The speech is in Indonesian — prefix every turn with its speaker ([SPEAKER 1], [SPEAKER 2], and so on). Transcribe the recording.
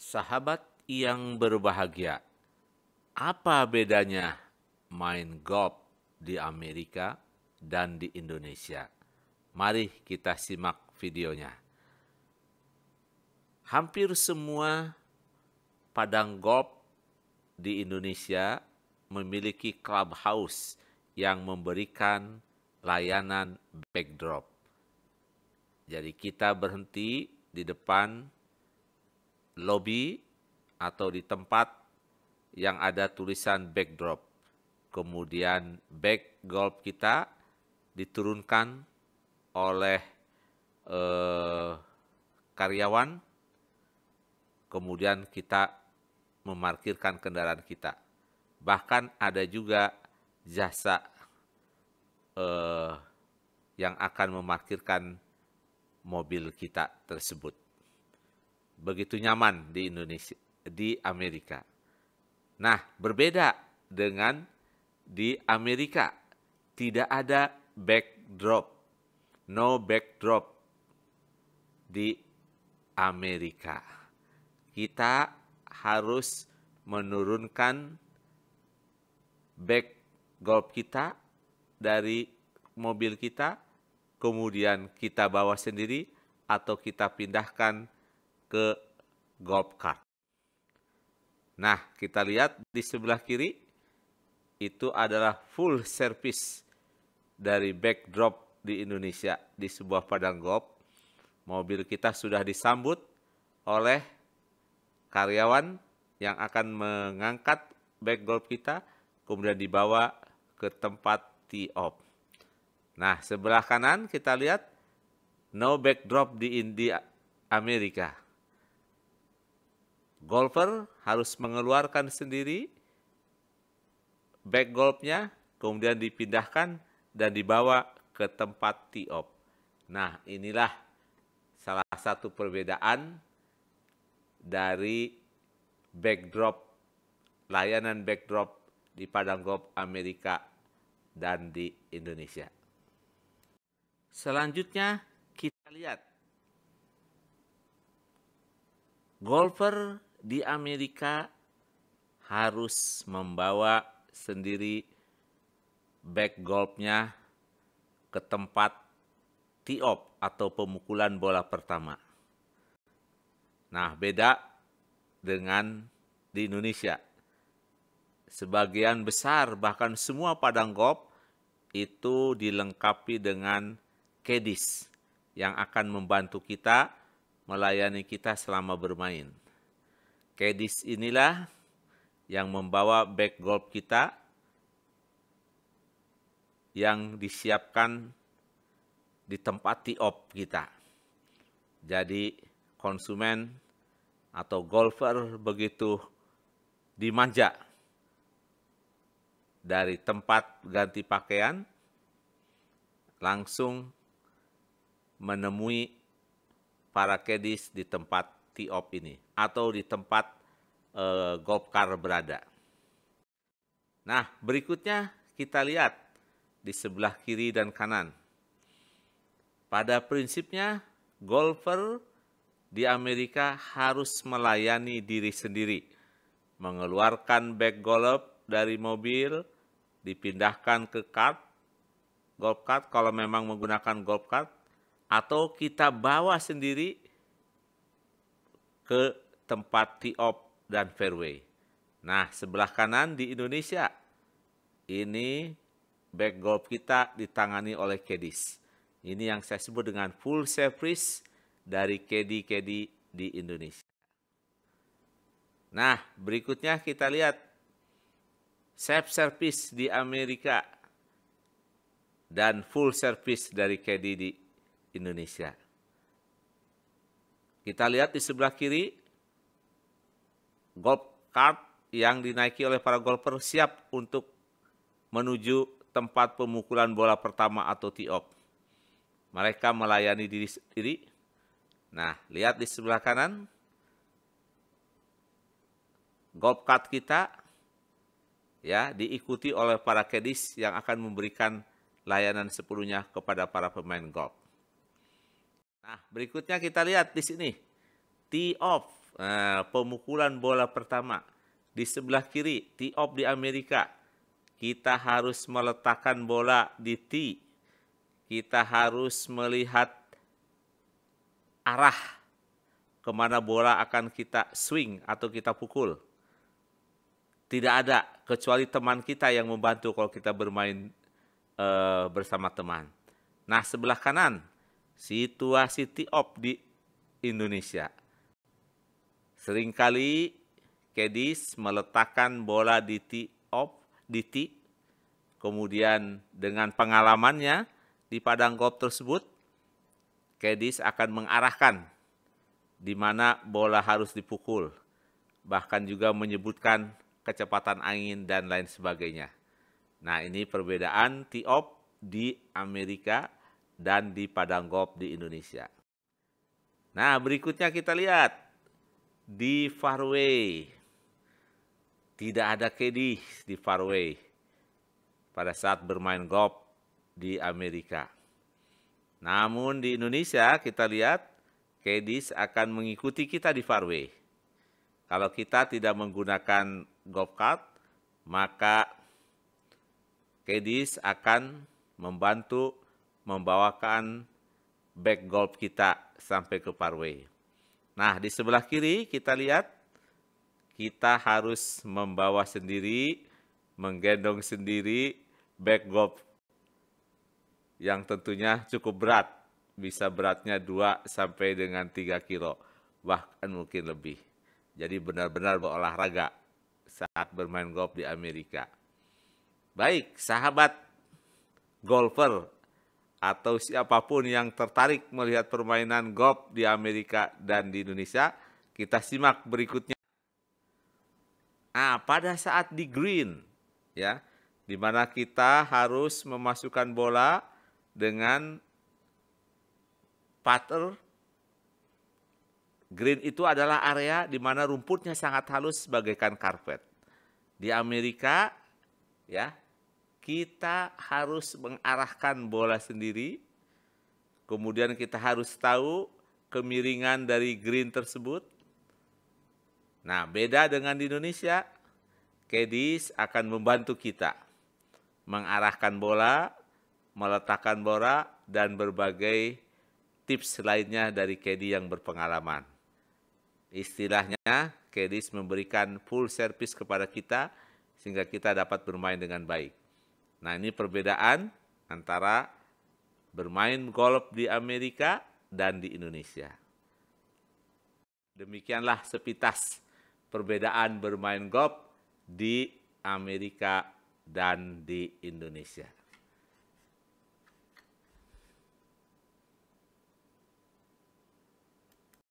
[SPEAKER 1] Sahabat yang berbahagia, apa bedanya main golf di Amerika dan di Indonesia? Mari kita simak videonya. Hampir semua padang golf di Indonesia memiliki clubhouse yang memberikan layanan backdrop. Jadi kita berhenti di depan lobi atau di tempat yang ada tulisan backdrop. Kemudian bag golf kita diturunkan oleh karyawan, kemudian kita memarkirkan kendaraan kita. Bahkan ada juga jasa yang akan memarkirkan mobil kita tersebut. Begitu nyaman di Indonesia, di Amerika. Nah, berbeda dengan di Amerika. Tidak ada backdrop. No backdrop di Amerika. Kita harus menurunkan bag golf kita dari mobil kita, kemudian kita bawa sendiri atau kita pindahkan ke golf cart. Nah, kita lihat di sebelah kiri, itu adalah full service dari backdrop di Indonesia di sebuah padang golf. Mobil kita sudah disambut oleh karyawan yang akan mengangkat bag golf kita, kemudian dibawa ke tempat tee off. Nah, sebelah kanan kita lihat no backdrop di Amerika. Golfer harus mengeluarkan sendiri bag golfnya, kemudian dipindahkan dan dibawa ke tempat tee off. Nah, inilah salah satu perbedaan dari backdrop, layanan backdrop di padang golf Amerika dan di Indonesia. Selanjutnya kita lihat golfer di Amerika harus membawa sendiri bag golfnya ke tempat tee off atau pemukulan bola pertama. Nah, beda dengan di Indonesia. Sebagian besar, bahkan semua padang golf itu dilengkapi dengan caddies yang akan membantu kita, melayani kita selama bermain. Caddies inilah yang membawa bag golf kita yang disiapkan di tempat tee off kita. Jadi konsumen atau golfer begitu dimanja dari tempat ganti pakaian langsung menemui para caddies di tempat tee off ini atau di tempat golf car berada. Nah, berikutnya kita lihat di sebelah kiri dan kanan. Pada prinsipnya, golfer di Amerika harus melayani diri sendiri, mengeluarkan bag golf dari mobil, dipindahkan ke golf cart kalau memang menggunakan golf cart, atau kita bawa sendiri ke tempat tee off dan fairway. Nah, sebelah kanan di Indonesia, ini bag golf kita ditangani oleh caddies. Ini yang saya sebut dengan full service dari caddy-caddy di Indonesia. Nah, berikutnya kita lihat self service di Amerika dan full service dari caddy di Indonesia. Kita lihat di sebelah kiri, golf cart yang dinaiki oleh para golfer siap untuk menuju tempat pemukulan bola pertama atau tee off. Mereka melayani diri sendiri. Nah, lihat di sebelah kanan, golf cart kita ya diikuti oleh para caddies yang akan memberikan layanan sepenuhnya kepada para pemain golf. Nah, berikutnya kita lihat di sini tee off. pemukulan bola pertama. Di sebelah kiri, tee off di Amerika. Kita harus meletakkan bola di tee. Kita harus melihat arah kemana bola akan kita swing atau kita pukul. Tidak ada kecuali teman kita yang membantu kalau kita bermain bersama teman. Nah, sebelah kanan, situasi tee off di Indonesia. Seringkali caddies meletakkan bola di tee off, di tee, kemudian dengan pengalamannya di padang golf tersebut, caddies akan mengarahkan di mana bola harus dipukul, bahkan juga menyebutkan kecepatan angin dan lain sebagainya. Nah, ini perbedaan tee off di Amerika dan di padang golf di Indonesia. Nah, berikutnya kita lihat di fairway. Tidak ada caddy di fairway pada saat bermain golf di Amerika. Namun di Indonesia kita lihat caddies akan mengikuti kita di fairway. Kalau kita tidak menggunakan golf cart, maka caddies akan membantu membawakan bag golf kita sampai ke fairway. Nah, di sebelah kiri kita lihat kita harus membawa sendiri, menggendong sendiri bag golf yang tentunya cukup berat. Bisa beratnya 2 sampai dengan 3 kilo, bahkan mungkin lebih. Jadi benar-benar berolahraga saat bermain golf di Amerika. Baik, sahabat golfer atau siapapun yang tertarik melihat permainan golf di Amerika dan di Indonesia, kita simak berikutnya. Nah, pada saat di green, ya, di mana kita harus memasukkan bola dengan putter. Green itu adalah area di mana rumputnya sangat halus bagaikan karpet. Di Amerika, ya, kita harus mengarahkan bola sendiri, kemudian kita harus tahu kemiringan dari green tersebut. Nah, beda dengan di Indonesia, caddies akan membantu kita mengarahkan bola, meletakkan bola, dan berbagai tips lainnya dari caddy yang berpengalaman. Istilahnya, caddies memberikan full service kepada kita sehingga kita dapat bermain dengan baik. Nah, ini perbedaan antara bermain golf di Amerika dan di Indonesia. Demikianlah sepintas perbedaan bermain golf di Amerika dan di Indonesia.